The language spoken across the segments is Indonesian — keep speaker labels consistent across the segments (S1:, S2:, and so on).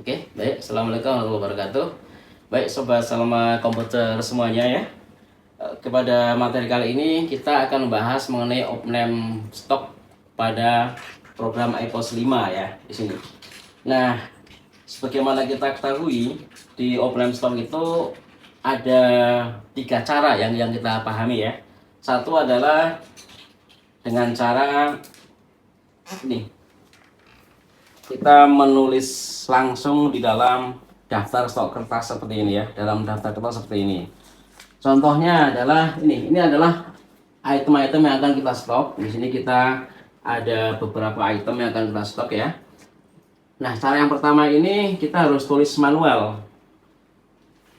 S1: Oke, baik. Assalamualaikum warahmatullahi wabarakatuh. Baik, sobat Salma komputer semuanya ya. Kepada materi kali ini kita akan membahas mengenai opening stok pada program iPOS 5 ya di sini. Nah, sebagaimana kita ketahui di opening stok itu ada 3 cara yang kita pahami ya. Satu adalah dengan cara ini, kita menulis langsung di dalam daftar stok kertas seperti ini ya, dalam daftar kertas seperti ini. Contohnya adalah ini adalah item-item yang akan kita stok. Di sini kita ada beberapa item yang akan kita stok ya. Nah, cara yang pertama ini kita harus tulis manual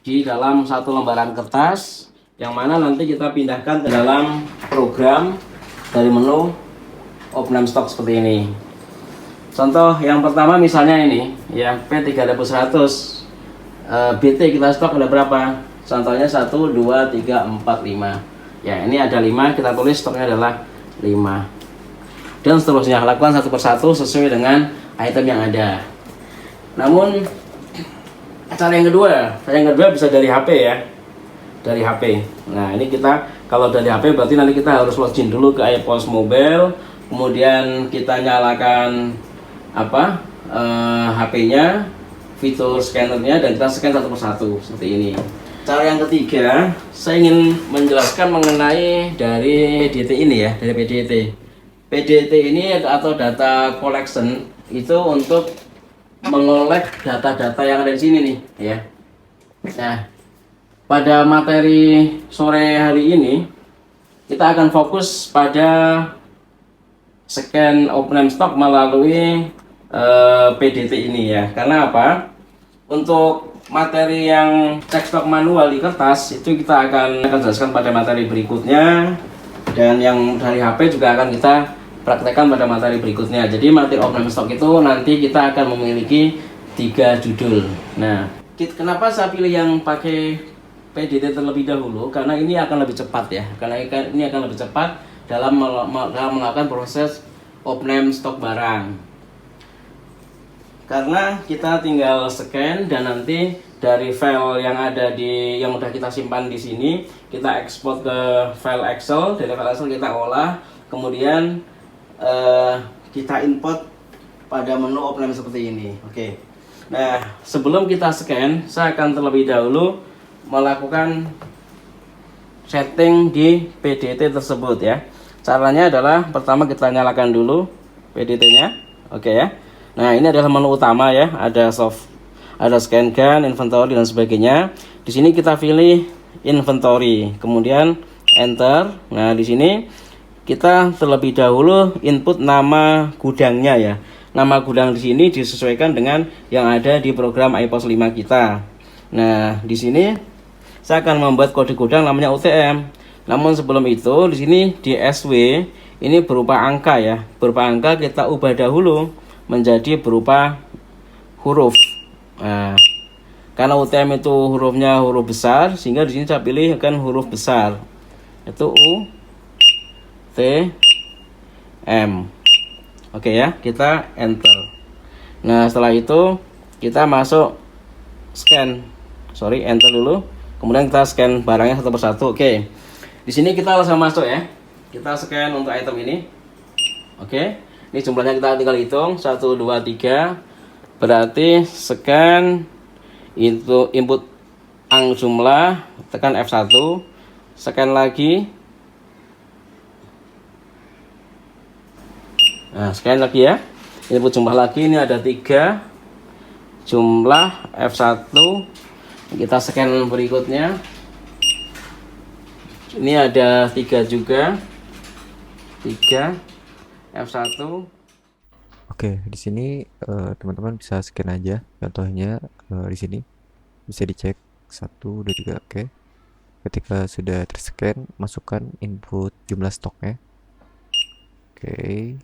S1: di dalam satu lembaran kertas, yang mana nanti kita pindahkan ke dalam program dari menu opening stock seperti ini. Contoh yang pertama misalnya ini ya, P3100 BT kita stok ada berapa? Contohnya 1, 2, 3, 4, 5 ya, ini ada 5, kita tulis stoknya adalah 5 dan seterusnya, lakukan satu persatu sesuai dengan item yang ada. Namun cara yang kedua bisa dari HP ya, dari HP. Nah, ini kita kalau dari HP berarti nanti kita harus login dulu ke iPOS Mobile, kemudian kita nyalakan HP-nya, fitur scannernya, dan kita scan satu persatu seperti ini. Cara yang ketiga, saya ingin menjelaskan mengenai dari DT ini ya, dari PDT. PDT ini atau data collection itu untuk mengolek data-data yang ada di sini nih ya. Nah, pada materi sore hari ini kita akan fokus pada scan opening stock melalui PDT ini ya. Karena apa? Untuk materi yang cek stok manual di kertas itu kita akan jelaskan pada materi berikutnya, dan yang dari HP juga akan kita praktekkan pada materi berikutnya. Jadi materi opening stock itu nanti kita akan memiliki 3 judul. Nah, kenapa saya pilih yang pakai PDT terlebih dahulu? Karena ini akan lebih cepat ya. Karena ini akan lebih cepat dalam melakukan proses opening stok barang. Karena kita tinggal scan dan nanti dari file yang ada yang udah kita simpan di sini kita ekspor ke file Excel. Dari file Excel kita olah, kemudian kita import pada menu opening seperti ini. Oke. Nah, sebelum kita scan, saya akan terlebih dahulu melakukan setting di PDT tersebut ya. Caranya adalah pertama kita nyalakan dulu PDT-nya. Oke ya. Nah, ini adalah menu utama ya, ada scan gun, inventory dan sebagainya. Di sini kita pilih inventory, kemudian enter. Nah, di sini kita terlebih dahulu input nama gudangnya ya. Nama gudang di sini disesuaikan dengan yang ada di program iPOS 5 kita. Nah, di sini saya akan membuat kode gudang namanya UTM. Namun sebelum itu di sini di SW ini berupa angka ya. Berupa angka kita ubah dahulu menjadi berupa huruf. Nah, karena UTM itu hurufnya huruf besar, sehingga di sini saya pilih akan huruf besar. Itu U T M. Oke ya, kita enter. Nah, setelah itu kita masuk scan. Enter dulu. Kemudian kita scan barangnya satu persatu. Oke. Di sini kita langsung masuk ya. Kita scan untuk item ini. Oke. Ini jumlahnya kita tinggal hitung 1, 2, 3. Berarti scan itu input jumlah, tekan F1, scan lagi. Nah, scan lagi ya. Input jumlah lagi, ini ada 3. Jumlah F1. Kita scan berikutnya. Ini ada 3 juga. 3 F1.
S2: Oke, di sini teman-teman bisa scan aja. Contohnya di sini bisa dicek 1, 2, 3. Oke. Ketika sudah terscan, masukkan input jumlah stoknya. Oke.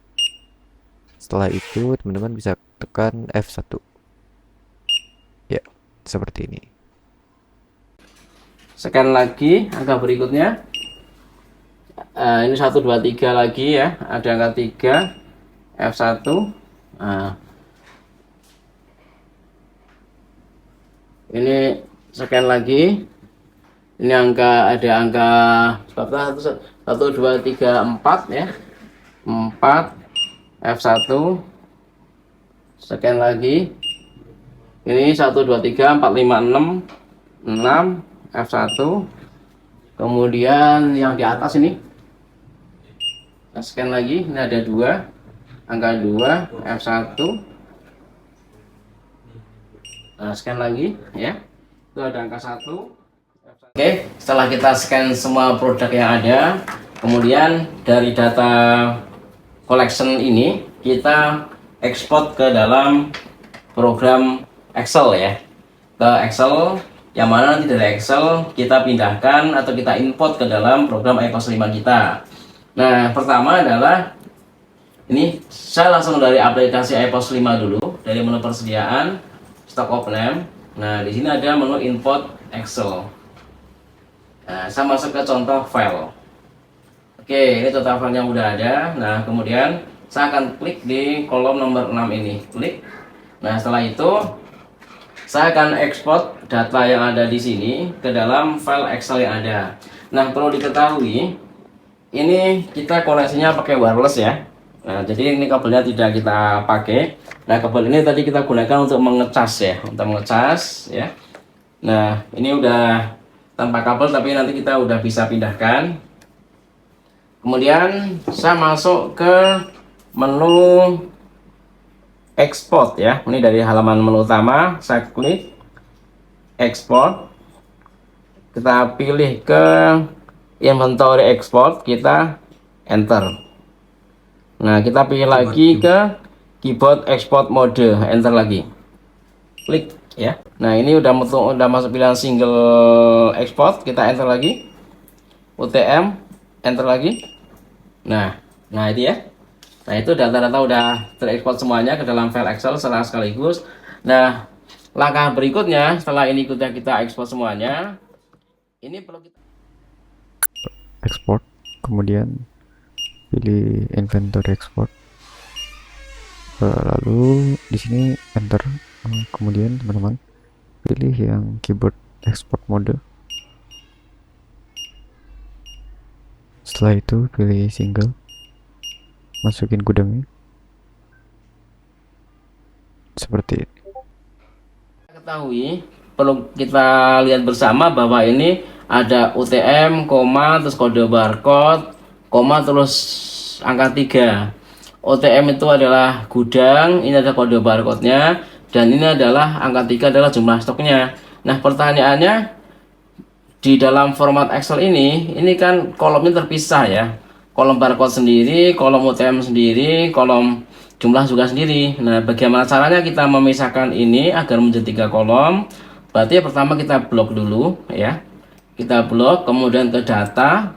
S2: Setelah itu teman-teman bisa tekan F1. Ya, seperti ini.
S1: Scan lagi angka berikutnya. Ini 1, 2, 3 lagi ya, ada angka 3 F1. Nah, Ini scan lagi. Ini ada angka berapa? 1 2 3 4 ya. 4 F1. Scan lagi. Ini 1 2 3 4 5 6 F1. Kemudian yang di atas ini. Nah, scan lagi. Ini ada 2. Angka 2 F1. Nah, scan lagi ya. Itu ada angka 1. Oke, setelah kita scan semua produk yang ada, kemudian dari data collection ini kita ekspor ke dalam program Excel ya. Ke Excel, yang mana nanti dari Excel kita pindahkan atau kita import ke dalam program iPOS 5 kita. Nah, pertama adalah ini saya langsung dari aplikasi iPOS 5 dulu, dari menu persediaan stock of name. Nah, di sini ada menu import Excel. Nah, saya masuk ke contoh file. Oke, ini contoh file yang udah ada. Nah, kemudian saya akan klik di kolom nomor 6 ini. Klik. Nah, setelah itu saya akan ekspor data yang ada di sini ke dalam file Excel yang ada. Nah, perlu diketahui, ini kita koneksinya pakai wireless ya. Nah, jadi ini kabelnya tidak kita pakai. Nah, kabel ini tadi kita gunakan untuk mengecas ya, ya. Nah, ini udah tanpa kabel, tapi nanti kita udah bisa pindahkan. Kemudian saya masuk ke menu export ya. Ini dari halaman menu utama, saya klik export. Kita pilih ke inventory export, kita enter. Nah, kita pilih lagi ke keyboard export mode, enter lagi. Klik ya. Nah, ini udah masuk pilihan single export, kita enter lagi. UTM, enter lagi. Nah itu ya. Nah, itu data-data udah terekspor semuanya ke dalam file Excel secara sekaligus. Nah, langkah berikutnya setelah ini kita ekspor semuanya, ini perlu kita
S2: Export, kemudian pilih inventory export. Lalu di sini enter. Kemudian teman-teman pilih yang keyboard export mode. Setelah itu pilih single, masukin gudangnya seperti ini.
S1: ketahui, perlu kita lihat bersama bahwa ini ada UTM, koma, terus kode barcode, koma, terus angka 3. OTM itu adalah gudang, ini ada kode barcode-nya, dan ini adalah angka 3 adalah jumlah stoknya. Nah, pertanyaannya, di dalam format Excel ini kan kolomnya terpisah ya. Kolom barcode sendiri, kolom UTM sendiri, kolom jumlah juga sendiri. Nah, bagaimana caranya kita memisahkan ini agar menjadi 3 kolom? Berarti pertama kita blok dulu ya. Kita blok, kemudian ke data,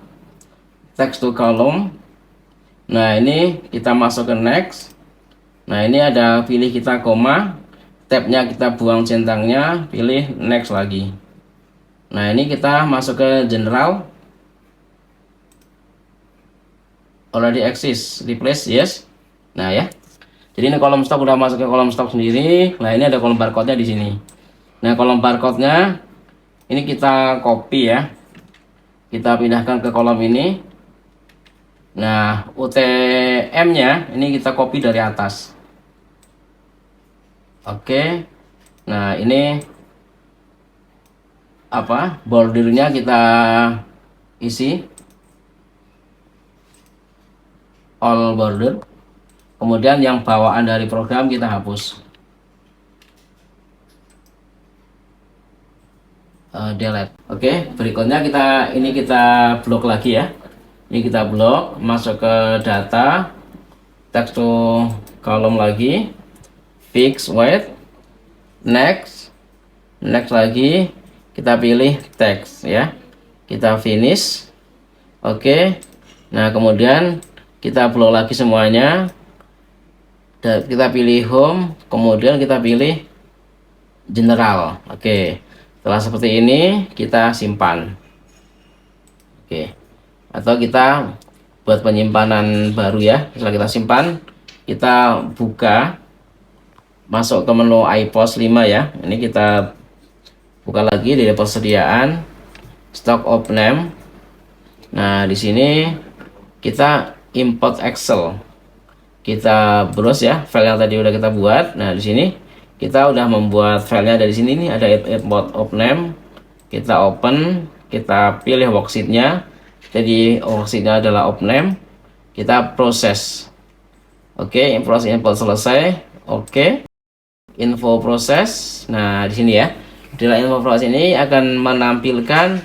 S1: text to column. Nah, ini kita masuk ke next. Nah, ini ada pilih kita koma, tabnya kita buang centangnya, pilih next lagi. Nah, ini kita masuk ke general, already exist, replace yes. Nah ya, jadi ini kolom stok udah masuk ke kolom stok sendiri. Nah, ini ada kolom barcode-nya di sini. Nah, kolom barcode-nya ini kita copy ya, kita pindahkan ke kolom ini. Nah, UTM-nya ini kita copy dari atas. Oke. Nah, ini apa? Bordernya kita isi all border. Kemudian yang bawaan dari program kita hapus. Delete. Oke, berikutnya kita blok lagi ya. Ini kita blok, masuk ke data, text to column lagi, fix weight, next lagi, kita pilih text ya, kita finish. Oke. Nah, kemudian kita blok lagi semuanya, dan kita pilih home, kemudian kita pilih general. Oke. Setelah seperti ini kita simpan. Oke. Atau kita buat penyimpanan baru ya. Setelah kita simpan, kita buka, masuk ke menu iPOS 5 ya. Ini kita buka lagi dari persediaan stock of name. Nah, di sini kita import Excel. Kita browse ya file yang tadi udah kita buat. Nah, di sini kita udah membuat filenya dari sini nih, ada import of name. Kita open, kita pilih worksheetnya. Jadi worksheetnya adalah of name. Kita proses. Oke, import selesai. Oke. Info proses. Nah, di sini ya. Di dalam info proses ini akan menampilkan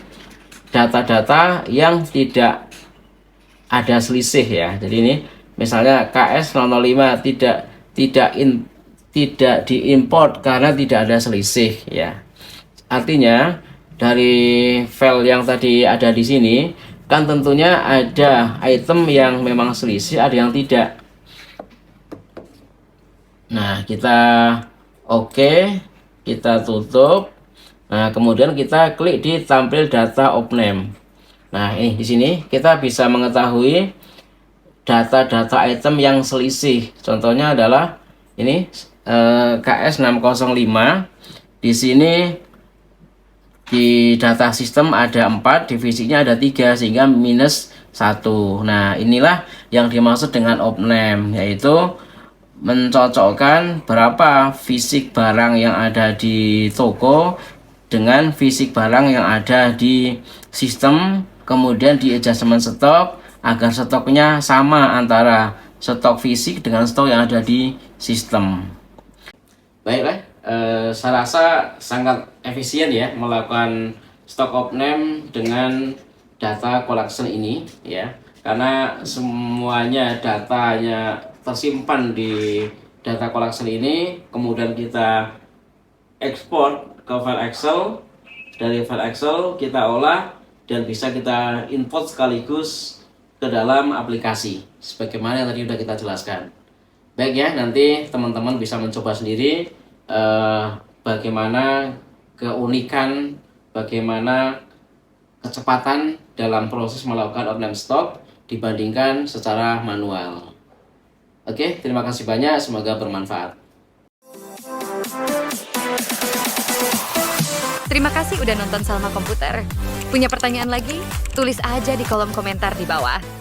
S1: data-data yang tidak ada selisih ya. Jadi ini misalnya KS005 tidak diimport karena tidak ada selisih ya. Artinya dari file yang tadi ada di sini kan tentunya ada item yang memang selisih, ada yang tidak. Nah, kita oke, kita tutup. Nah, kemudian kita klik di tampil data of name. Nah, ini di sini kita bisa mengetahui data-data item yang selisih. Contohnya adalah ini KS605. Di sini di data sistem ada 4, divisinya ada 3 sehingga minus 1. Nah, inilah yang dimaksud dengan of name, yaitu mencocokkan berapa fisik barang yang ada di toko dengan fisik barang yang ada di sistem, kemudian di adjustment stok agar stoknya sama antara stok fisik dengan stok yang ada di sistem. Baiklah, saya rasa sangat efisien ya melakukan stock of name dengan data collection ini ya, karena semuanya datanya tersimpan di data collection ini, kemudian kita ekspor ke file Excel. Dari file Excel kita olah dan bisa kita import sekaligus ke dalam aplikasi sebagaimana yang tadi sudah kita jelaskan. Baik ya, nanti teman-teman bisa mencoba sendiri bagaimana keunikan, bagaimana kecepatan dalam proses melakukan open stock dibandingkan secara manual. Oke, terima kasih banyak, semoga bermanfaat.
S3: Terima kasih udah nonton Salma Komputer. Punya pertanyaan lagi? Tulis aja di kolom komentar di bawah.